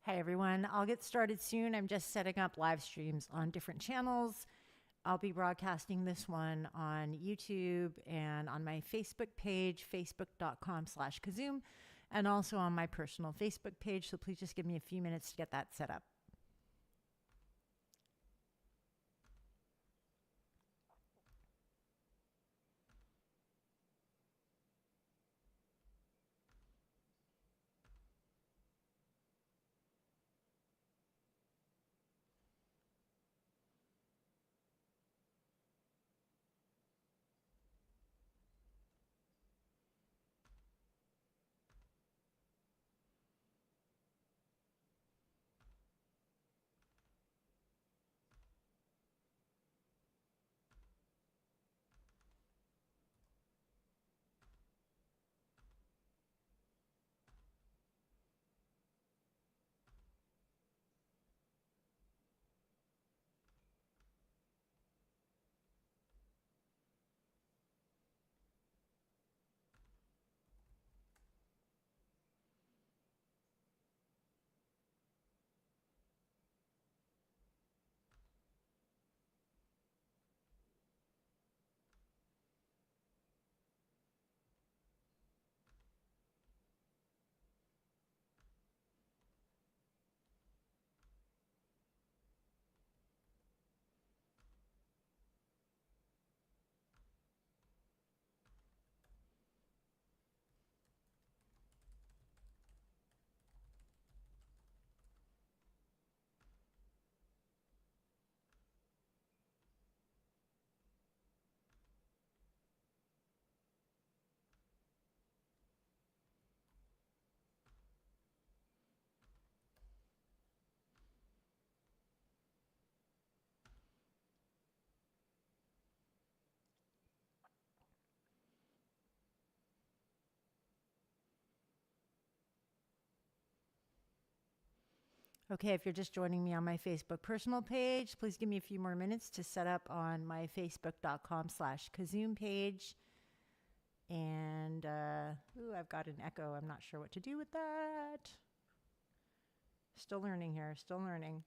Hey everyone, I'll get started soon. I'm just setting up live streams on different channels. I'll be broadcasting this one on YouTube and on my Facebook page, facebook.com/Kazoom, and also on my personal Facebook page. So please just give me a few minutes to get that set up. Okay, if you're just joining me on my Facebook personal page, please give me a few more minutes to set up on my facebook.com/Kazoom page. And, ooh, I've got an echo. I'm not sure what to do with that. Still learning here, still learning.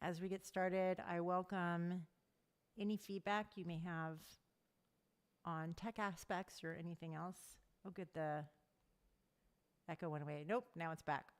As we get started, I welcome any feedback you may have on tech aspects or anything else. Oh, good, the echo went away. Nope, now it's back.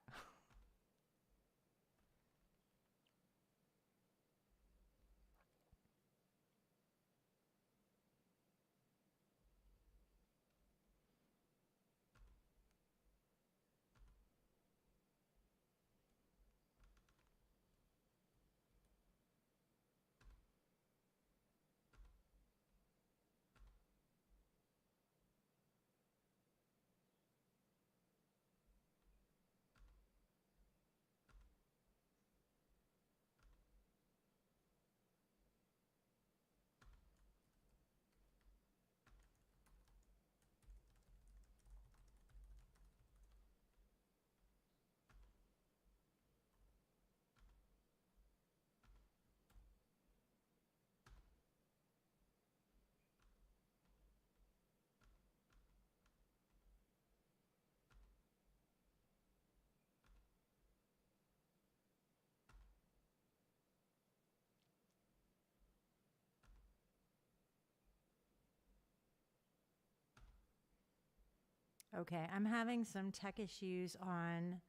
Okay, I'm having some tech issues on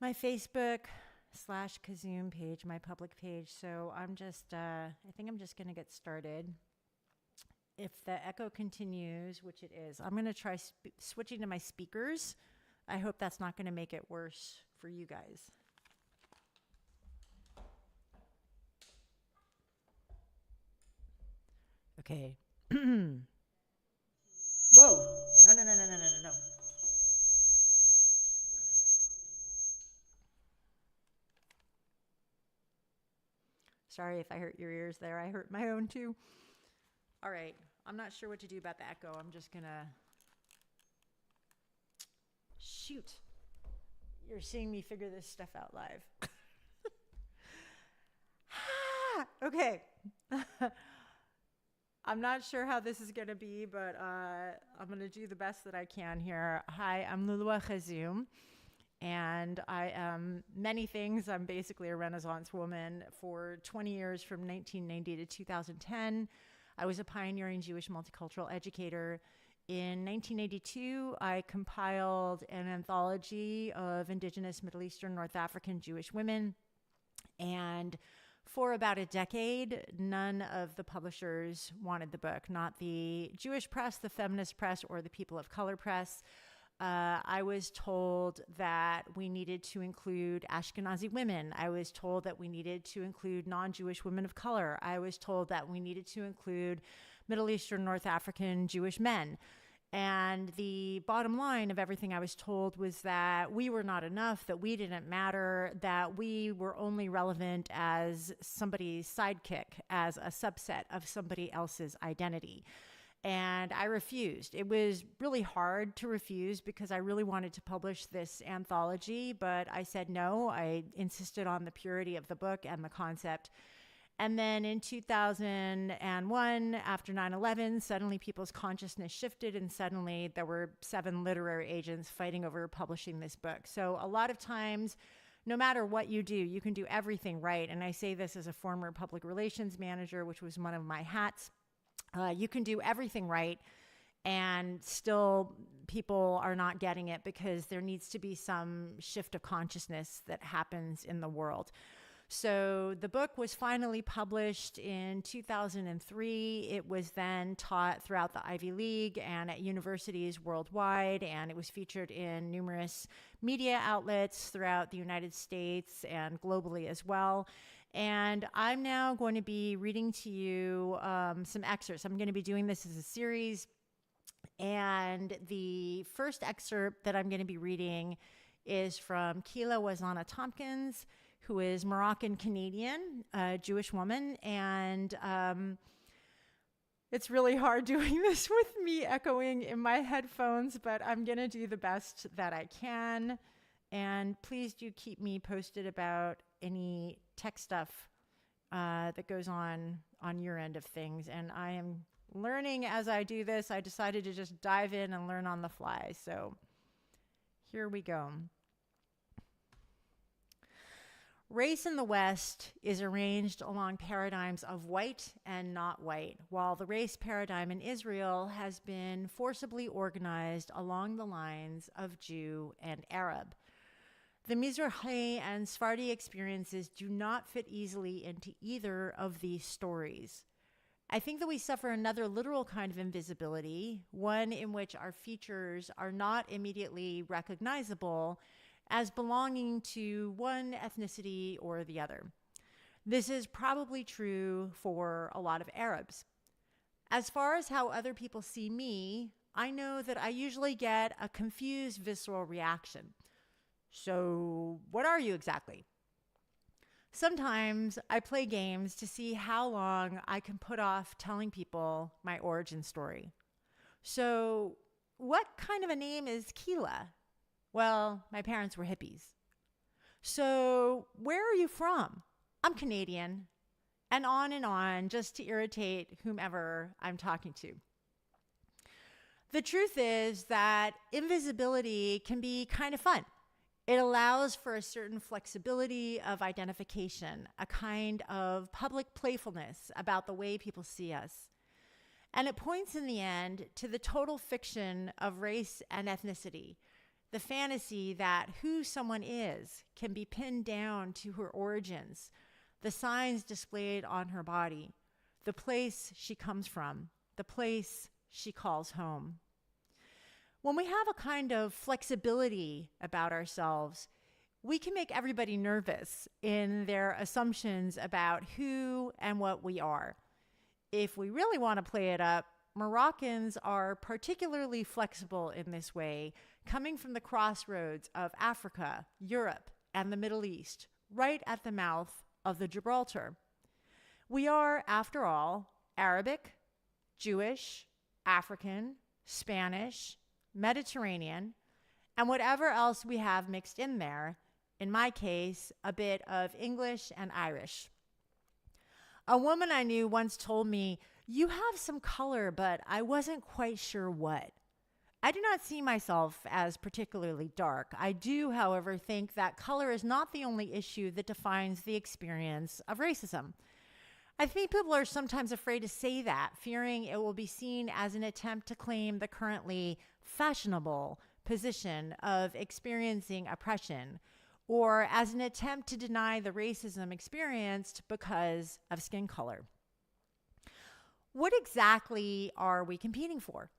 my Facebook/Kazoom page, my public page. So I'm just, I think I'm just going to get started. If the echo continues, which it is, I'm going to try switching to my speakers. I hope that's not going to make it worse for you guys. Okay. Whoa. No, no, no, no, no, no, no, no. Sorry if I hurt your ears there. I hurt my own too. All right. I'm not sure what to do about the echo. I'm just going to... Shoot. You're seeing me figure this stuff out live. Okay. I'm not sure how this is going to be, but I'm going to do the best that I can here. Hi, I'm Lulua Khazoom, and I am many things. I'm basically a Renaissance woman. For 20 years, from 1990 to 2010, I was a pioneering Jewish multicultural educator. In 1982, I compiled an anthology of Indigenous, Middle Eastern, North African Jewish women, and for about a decade, none of the publishers wanted the book, not the Jewish press, the feminist press, or the people of color press. I was told that we needed to include Ashkenazi women. I was told that we needed to include non-Jewish women of color. I was told that we needed to include Middle Eastern, North African Jewish men. And the bottom line of everything I was told was that we were not enough, that we didn't matter, that we were only relevant as somebody's sidekick, as a subset of somebody else's identity. And I refused. It was really hard to refuse because I really wanted to publish this anthology, but I said no. I insisted on the purity of the book and the concept. And then in 2001, after 9/11, suddenly people's consciousness shifted, and suddenly there were 7 literary agents fighting over publishing this book. So a lot of times, no matter what you do, you can do everything right. And I say this as a former public relations manager, which was one of my hats. You can do everything right, and still people are not getting it because there needs to be some shift of consciousness that happens in the world. So the book was finally published in 2003. It was then taught throughout the Ivy League and at universities worldwide, and it was featured in numerous media outlets throughout the United States and globally as well. And I'm now going to be reading to you some excerpts. I'm going to be doing this as a series. And the first excerpt that I'm going to be reading is from Kyla Wazana Tompkin, who is Moroccan-Canadian, a Jewish woman. And it's really hard doing this with me echoing in my headphones, but I'm going to do the best that I can. And please do keep me posted about any tech stuff that goes on your end of things. And I am learning as I do this. I decided to just dive in and learn on the fly. So here we go. Race in the West is arranged along paradigms of white and not white, while the race paradigm in Israel has been forcibly organized along the lines of Jew and Arab. The Mizrahi and Sephardi experiences do not fit easily into either of these stories. I think that we suffer another literal kind of invisibility, one in which our features are not immediately recognizable as belonging to one ethnicity or the other. This is probably true for a lot of Arabs. As far as how other people see me, I know that I usually get a confused visceral reaction. So, what are you exactly? Sometimes I play games to see how long I can put off telling people my origin story. So, what kind of a name is Kyla? Well, my parents were hippies. So, where are you from? I'm Canadian. And on, just to irritate whomever I'm talking to. The truth is that invisibility can be kind of fun. It allows for a certain flexibility of identification, a kind of public playfulness about the way people see us. And it points in the end to the total fiction of race and ethnicity, the fantasy that who someone is can be pinned down to her origins, the signs displayed on her body, the place she comes from, the place she calls home. When we have a kind of flexibility about ourselves, we can make everybody nervous in their assumptions about who and what we are. If we really want to play it up, Moroccans are particularly flexible in this way, coming from the crossroads of Africa, Europe, and the Middle East, right at the mouth of the Gibraltar. We are, after all, Arabic, Jewish, African, Spanish, Mediterranean, and whatever else we have mixed in there, in my case, a bit of English and Irish. A woman I knew once told me, "You have some color, but I wasn't quite sure what." I do not see myself as particularly dark. I do, however, think that color is not the only issue that defines the experience of racism. I think people are sometimes afraid to say that, fearing it will be seen as an attempt to claim the currently fashionable position of experiencing oppression, or as an attempt to deny the racism experienced because of skin color. What exactly are we competing for?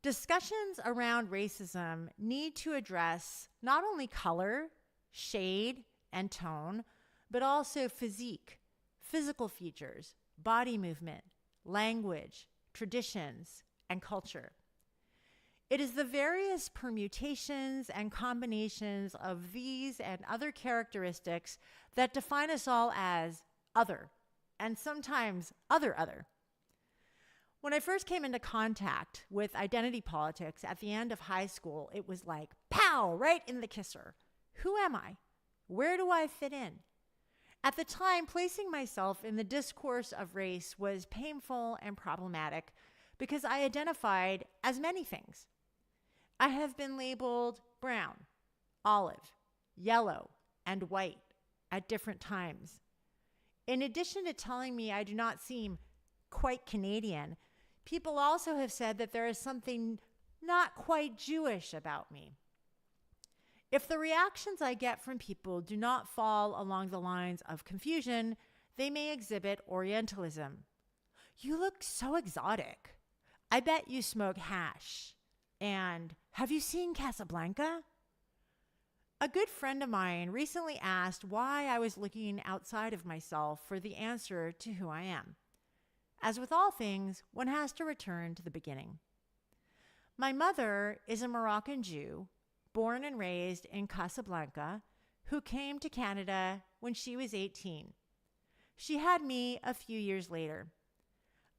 Discussions around racism need to address not only color, shade, and tone, but also physique, physical features, body movement, language, traditions, and culture. It is the various permutations and combinations of these and other characteristics that define us all as other, and sometimes other. When I first came into contact with identity politics at the end of high school, it was like, pow, right in the kisser. Who am I? Where do I fit in? At the time, placing myself in the discourse of race was painful and problematic because I identified as many things. I have been labeled brown, olive, yellow, and white at different times. In addition to telling me I do not seem quite Canadian, people also have said that there is something not quite Jewish about me. If the reactions I get from people do not fall along the lines of confusion, they may exhibit Orientalism. "You look so exotic. I bet you smoke hash." And "Have you seen Casablanca?" A good friend of mine recently asked why I was looking outside of myself for the answer to who I am. As with all things, one has to return to the beginning. My mother is a Moroccan Jew, born and raised in Casablanca, who came to Canada when she was 18. She had me a few years later.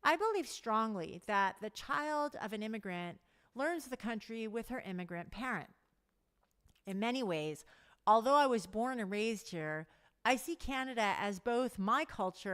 I believe strongly that the child of an immigrant learns the country with her immigrant parent. In many ways, although I was born and raised here, I see Canada as both my culture